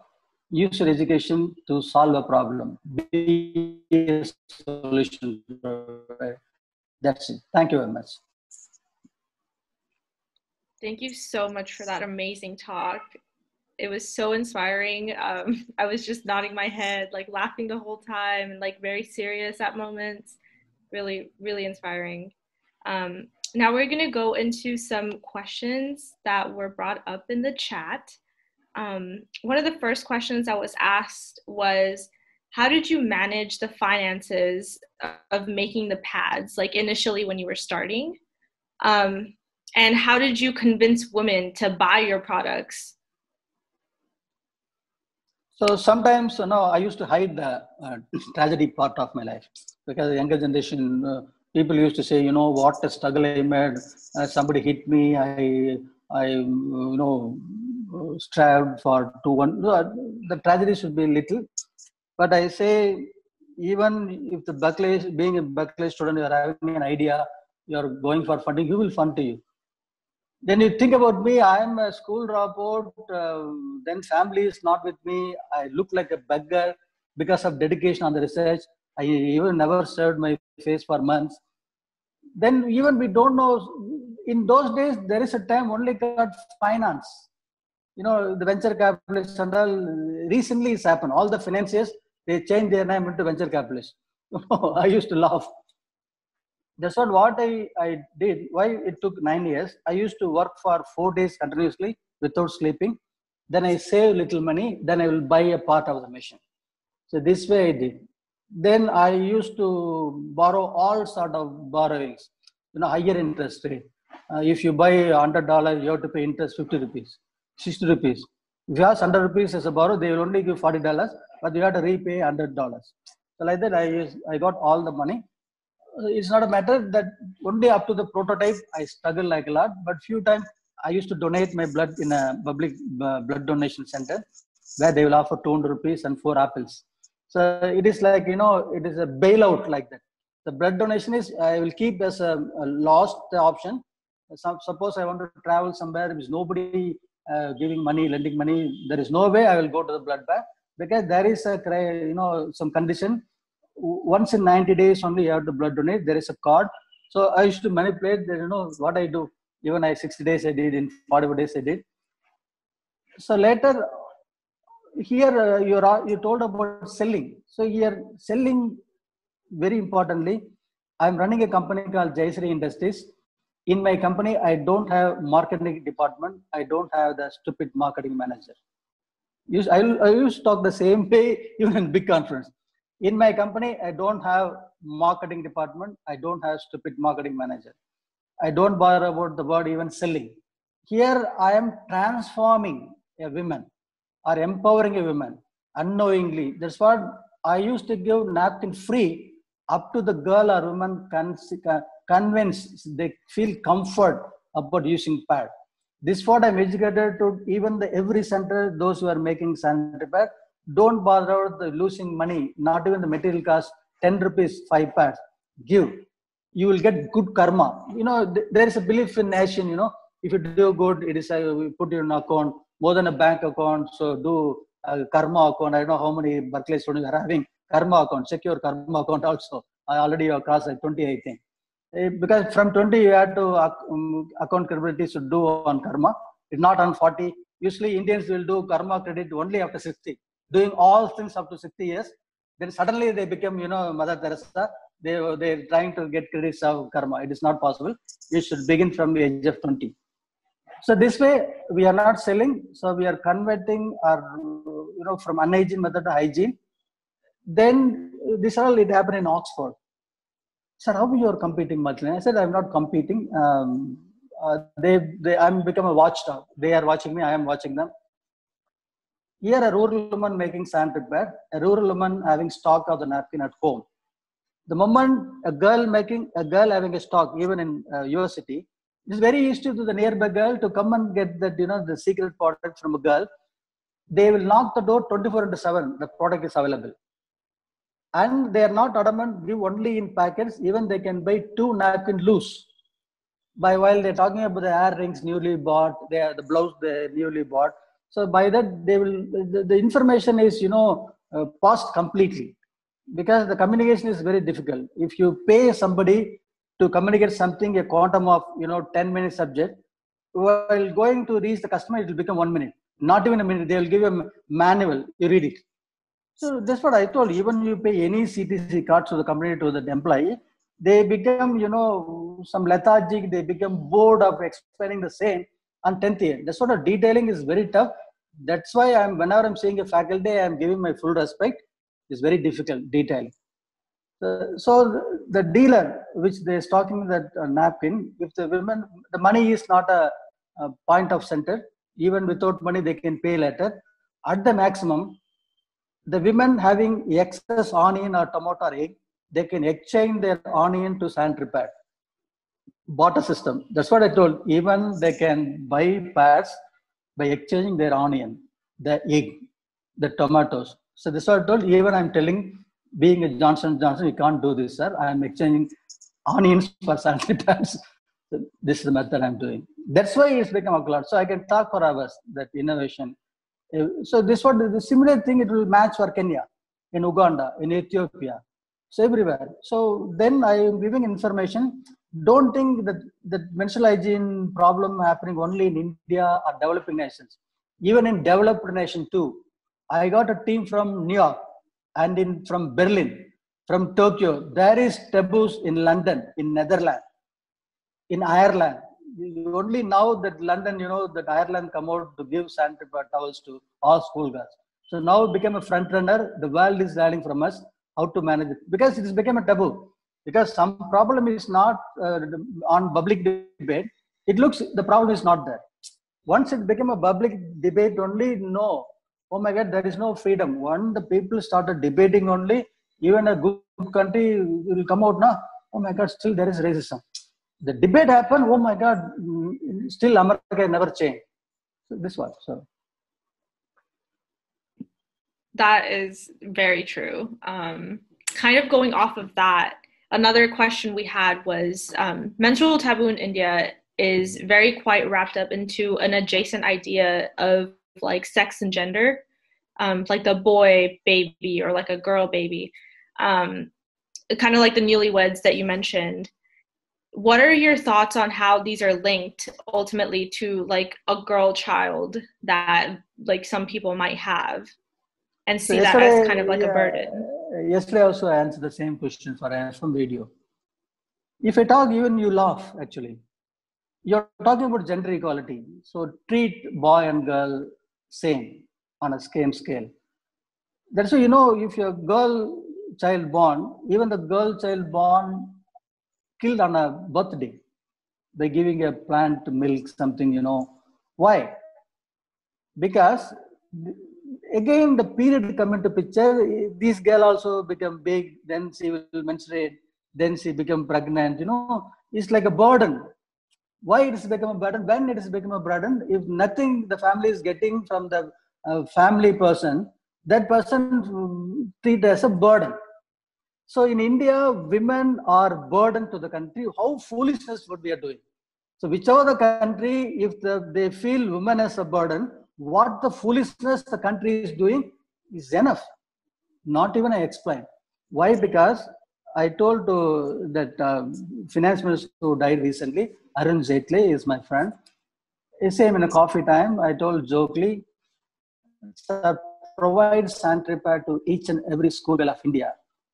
Use your education to solve a problem. Be a solution. That's it. Thank you very much. Thank you so much for that amazing talk. It was so inspiring. I was just nodding my head, like laughing the whole time, and like very serious at moments. Really, really inspiring. Now we're going to go into some questions that were brought up in the chat. One of the first questions that was asked was, how did you manage the finances of making the pads, like initially when you were starting? And how did you convince women to buy your products? So sometimes, I used to hide the tragedy part of my life, because the younger generation, people used to say, what a struggle I made. Somebody hit me. I strived for 2-1. The tragedy should be little. But I say, even if being a Berkeley student, you are having an idea, you are going for funding, who will fund to you? Then you think about me, I am a school dropout, then family is not with me, I look like a beggar because of dedication on the research. I even never served my face for months. Then even we don't know, in those days, there is a term only called finance. The venture capitalists and all, recently it's happened. All the financiers, they changed their name into venture capitalists. I used to laugh. That's what I did. Why it took 9 years. I used to work for 4 days continuously without sleeping. Then I save little money. Then I will buy a part of the machine. So this way I did. Then I used to borrow all sort of borrowings, higher interest rate. If you buy $100, you have to pay interest 50 rupees, 60 rupees. If you have 100 rupees as a borrow, they will only give $40, but you have to repay $100. So like that, I got all the money. It's not a matter that only up to the prototype I struggle like a lot, but few times I used to donate my blood in a public blood donation center where they will offer 200 rupees and 4 apples. So it is like, it is a bailout like that. The blood donation is, I will keep as a lost option. Suppose I want to travel somewhere, there is nobody giving money, lending money, there is no way I will go to the blood bank, because there is a, some condition. Once in 90 days only you have to blood donate. There is a card. So I used to manipulate, what I do. Even 60 days I did, in 45 days I did. So later, here you told about selling. So here selling, very importantly, I'm running a company called Jaisri Industries. In my company, I don't have marketing department. I don't have the stupid marketing manager. I used to talk the same way even in big conference. In my company, I don't have marketing department. I don't have stupid marketing manager. I don't bother about the word even selling. Here I am transforming a woman or empowering a woman. unknowingly. That's what I used to give napkin free up to the girl or woman convinced they feel comfort about using pad. This what I'm educated to even the every center, those who are making sanitary pad, don't bother with the losing money, not even the material cost, 10 rupees, 5 pads. Give. You will get good karma. There is a belief in nation, if you do good, it is we put you in an account, more than a bank account. So do a karma account. I don't know how many Berkeley students are having karma account, secure karma account also. I already have crossed like 20, I think. Because from 20 you have to account credibility should do on karma. It's not on 40. Usually Indians will do karma credit only after 60. Doing all things up to 60 years. Then suddenly they become, Mother Teresa. They're trying to get credits of karma. It is not possible. You should begin from the age of 20. So this way we are not selling. So we are converting our, from unhygiene method to hygiene. Then this all it happened in Oxford. Sir, how you are competing much? I said, I'm not competing. I'm become a watchdog. They are watching me. I am watching them. Here, a rural woman making sanitary pad, a rural woman having stock of the napkin at home. The moment a girl having a stock, even in your city, it is very easy to the nearby girl to come and get that, the secret product from a girl. They will knock the door 24/7. The product is available. And they are not adamant, give only in packets. Even they can buy 2 napkin loose. While they're talking about the ear rings newly bought, the blouse they newly bought. So by that they will the information is passed completely, because the communication is very difficult. If you pay somebody to communicate something a quantum of 10 minute subject, while going to reach the customer, it will become 1 minute. Not even a minute. They will give you a manual. You read it. So that's what I told. Even you pay any CTC card to the company, to the employee, they become, some lethargic. They become bored of explaining the same on 10th year. That's what detailing is very tough. That's why whenever I'm seeing a faculty, I'm giving my full respect. It's very difficult detailing. So the dealer, which they're stocking that napkin, if the money is not a point of center. Even without money, they can pay later. At the maximum, the women having excess onion or tomato or egg, they can exchange their onion to sanitary pad. Barter system. That's what I told. Even they can buy pads by exchanging their onion, the egg, the tomatoes. So this is what I told. Even I'm telling, being a Johnson Johnson, you can't do this, sir. I'm exchanging onions for sanitary pads. So this is the method I'm doing. That's why it's become a cloud. So I can talk for hours, that innovation. So this what the similar thing it will match for Kenya, in Uganda, in Ethiopia, so everywhere. So then I am giving information. Don't think that the menstrual hygiene problem happening only in India or developing nations. Even in developed nation too. I got a team from New York and from Berlin, from Tokyo. There is taboos in London, in Netherlands, in Ireland. Only now that London, that Ireland come out to give sanitary towels to all school girls. So now it became a front runner. The world is learning from us how to manage it, because it has become a taboo. Because some problem is not on public debate. It looks the problem is not there. Once it became a public debate, only no. Oh my God, there is no freedom. When the people started debating only, even a good country will come out now. Oh my God, still there is racism. The debate happened. Oh my God, still America never changed. So this was so. That is very true. Kind of going off of that, another question we had was menstrual taboo in India is very quite wrapped up into an adjacent idea of like sex and gender, like the boy baby or like a girl baby, kind of like the newlyweds that you mentioned. What are your thoughts on how these are linked ultimately to like a girl child that like some people might have and see that as kind of like a burden? Yesterday also I answered the same question for some video. If I talk, even you laugh actually. You're talking about gender equality. So treat boy and girl same on a same scale. That's why, if your girl child born, even the girl child born killed on a birthday by giving a plant milk, something, why? Because again the period come into picture. This girl also become big, then she will menstruate, then she become pregnant. It's like a burden. Why it has become a burden? When it has become a burden, if nothing the family is getting from the family person, that person treat as a burden. So in India, women are burden to the country. How foolishness what we are doing. So whichever the country, if they feel women as a burden, what the foolishness the country is doing is enough. Not even I explain. Why? Because I told to that finance minister who died recently, Arun Jaitley is my friend. Same in a coffee time, I told jokingly, sir, provide sanitary pad to each and every school girl of India.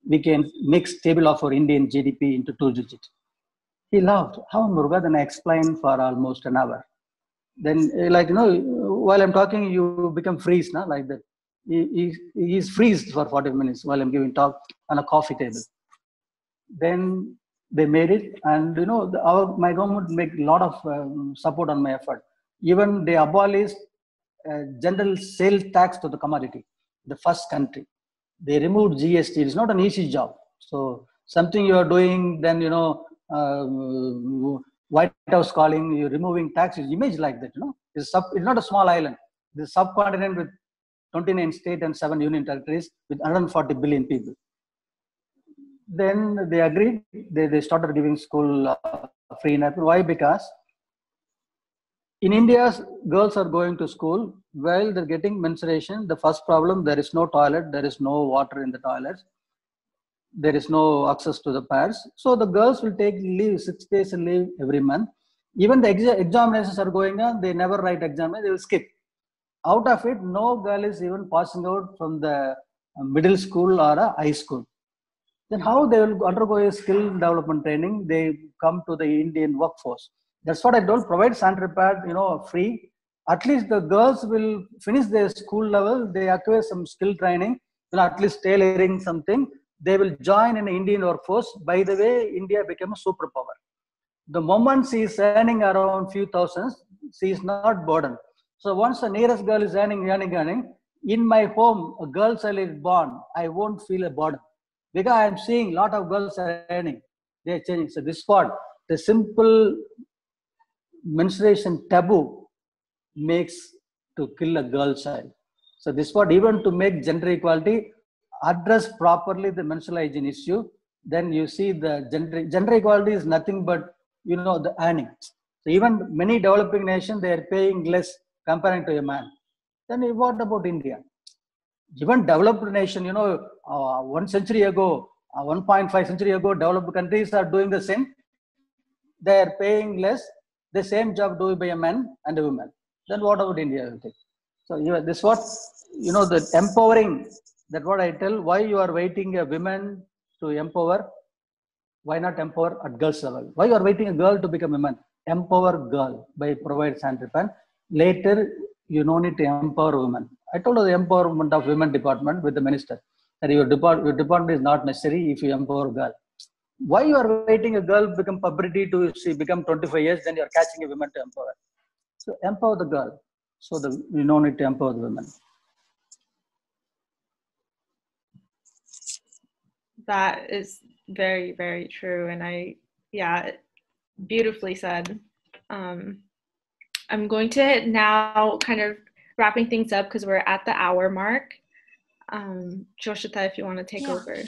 We can mix table of our Indian GDP into 2 digits. He laughed. How, Muruga? Then I explained for almost an hour. Then, while I'm talking, you become freeze, na? Like that. He's freezed for 40 minutes while I'm giving talk on a coffee table. Then they made it, and my government make a lot of support on my effort. Even they abolished general sales tax to the commodity, the first country. They removed GST. It's not an easy job. So something you are doing, then White House calling you, removing taxes, image like that. It's not a small island. The subcontinent with 29 states and 7 union territories with 140 billion people. Then they agreed. They started giving school free napkin. Why? Because in India, girls are going to school while they're getting menstruation. The first problem, there is no toilet, there is no water in the toilets, there is no access to the pads. So the girls will take leave, 6 days leave every month. Even the examinations are going on, they never write exam, they will skip. Out of it, no girl is even passing out from the middle school or a high school. Then how they will undergo a skill development training? They come to the Indian workforce. That's what I told. Provide sanitary pad, free. At least the girls will finish their school level. They acquire some skill training. At least tailoring something. They will join in the Indian workforce. By the way, India became a superpower. The moment she is earning around few thousands, she is not burdened. So once the nearest girl is earning, in my home, a girl child is born, I won't feel a burden. Because I am seeing a lot of girls are earning. They are changing. So this part, the simple menstruation taboo makes to kill a girl child. So this part, even to make gender equality, address properly the menstrual hygiene issue, then you see the gender equality is nothing but the earning. So even many developing nations, they are paying less comparing to a man. Then what about India? Even developed nation, 1 century ago, 1.5 century ago, developed countries are doing the same. They are paying less, the same job done by a man and a woman. Then what about India? So this what, the empowering, that what I tell, why you are waiting a woman to empower, why not empower at girls level? Why you are waiting a girl to become a man? Empower girl by provide sanitary pad. Later, you no need to empower women. I told you the empowerment of women department with the minister that your department is not necessary if you empower girl. Why you are waiting a girl become puberty to she become 25 years, then you are catching a woman to empower? So empower the girl. So you no need to empower the women. That is very, very true. And beautifully said. I'm going to now kind of wrapping things up because we're at the hour mark. Joshita, if you want to take over.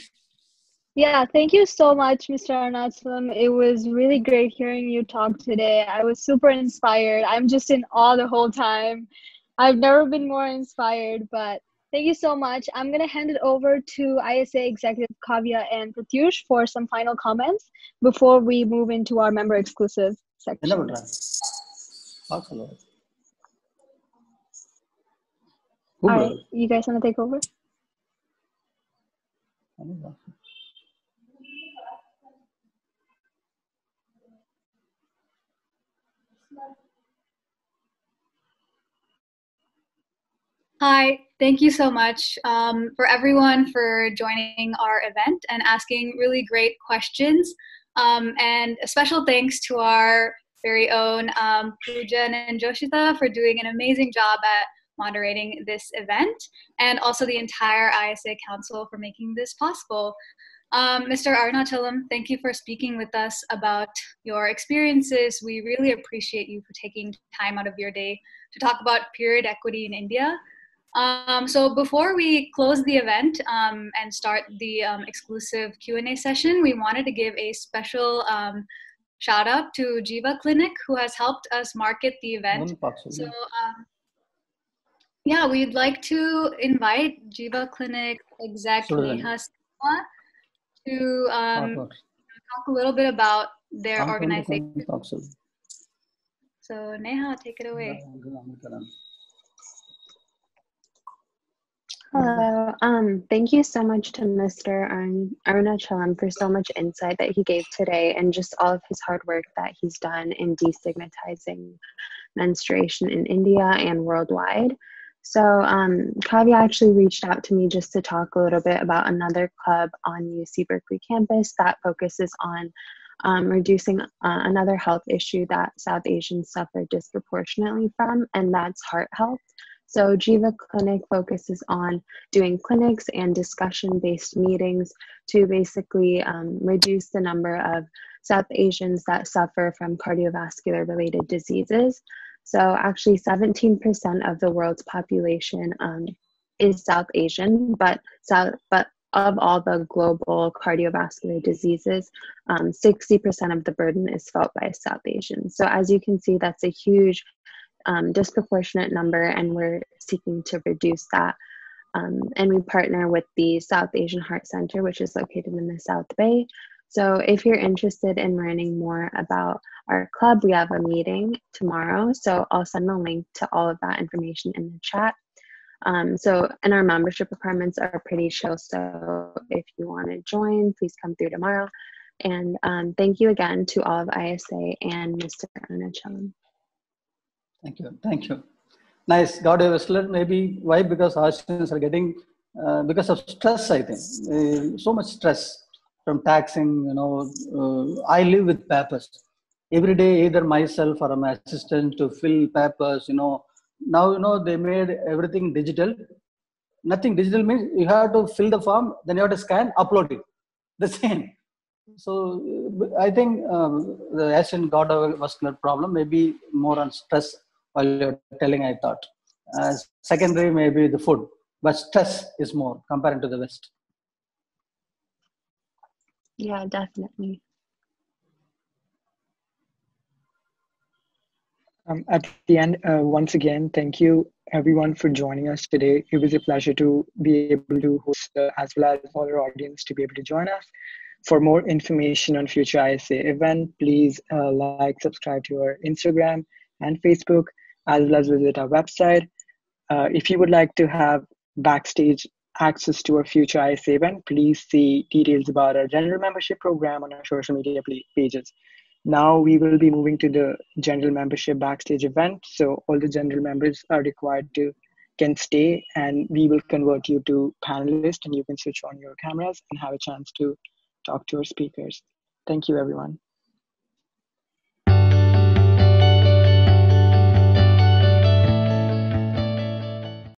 Yeah, thank you so much, Mr. Arunachalam. It was really great hearing you talk today. I was super inspired. I'm just in awe the whole time. I've never been more inspired, but thank you so much. I'm going to hand it over to ISA Executive Kavya and Pratyush for some final comments before we move into our member exclusive section. All right, you guys want to take over? Hi, thank you so much for everyone for joining our event and asking really great questions. And a special thanks to our very own Pooja and Joshita for doing an amazing job at moderating this event, and also the entire ISA Council for making this possible. Mr. Arunachalam, thank you for speaking with us about your experiences. We really appreciate you for taking time out of your day to talk about period equity in India. So before we close the event and start the exclusive Q&A session, we wanted to give a special shout out to Jiva Clinic, who has helped us market the event. So yeah, we'd like to invite Jiva Clinic exec Neha Stigma to talk a little bit about their organization. So Neha, take it away. Hello. Thank you so much to Mr. Arunachalam for so much insight that he gave today and just all of his hard work that he's done in destigmatizing menstruation in India and worldwide. So Kavya actually reached out to me just to talk a little bit about another club on UC Berkeley campus that focuses on reducing another health issue that South Asians suffer disproportionately from, and that's heart health. So Jiva Clinic focuses on doing clinics and discussion-based meetings to basically reduce the number of South Asians that suffer from cardiovascular related diseases. So actually 17% of the world's population is South Asian, but of all the global cardiovascular diseases, 60% of the burden is felt by South Asians. So as you can see, that's a huge disproportionate number, and we're seeking to reduce that. And we partner with the South Asian Heart Center, which is located in the South Bay. So if you're interested in learning more about our club, we have a meeting tomorrow. So I'll send the link to all of that information in the chat. And our membership requirements are pretty chill. So if you want to join, please come through tomorrow. And thank you again to all of ISA and Mr. Arunachalam. Thank you. Thank you. Nice. God Whistler, maybe why? Because our students are getting, because of stress, I think. So much stress from taxing, I live with papers. Every day, either myself or my assistant to fill papers, Now, they made everything digital. Nothing digital means you have to fill the form, then you have to scan, upload it. The same. So I think the Asian cardiovascular problem may be more on stress. While you're telling, I thought secondary maybe the food, but stress is more compared to the West. Yeah, definitely. At the end, once again, thank you everyone for joining us today. It was a pleasure to be able to host, as well as all our audience to be able to join us. For more information on future ISA event, please subscribe to our Instagram and Facebook, as well as visit our website. If you would like to have backstage access to our future ISA event, please see details about our general membership program on our social media pages. Now we will be moving to the general membership backstage event. So all the general members are required can stay, and we will convert you to panelists, and you can switch on your cameras and have a chance to talk to our speakers. Thank you, everyone.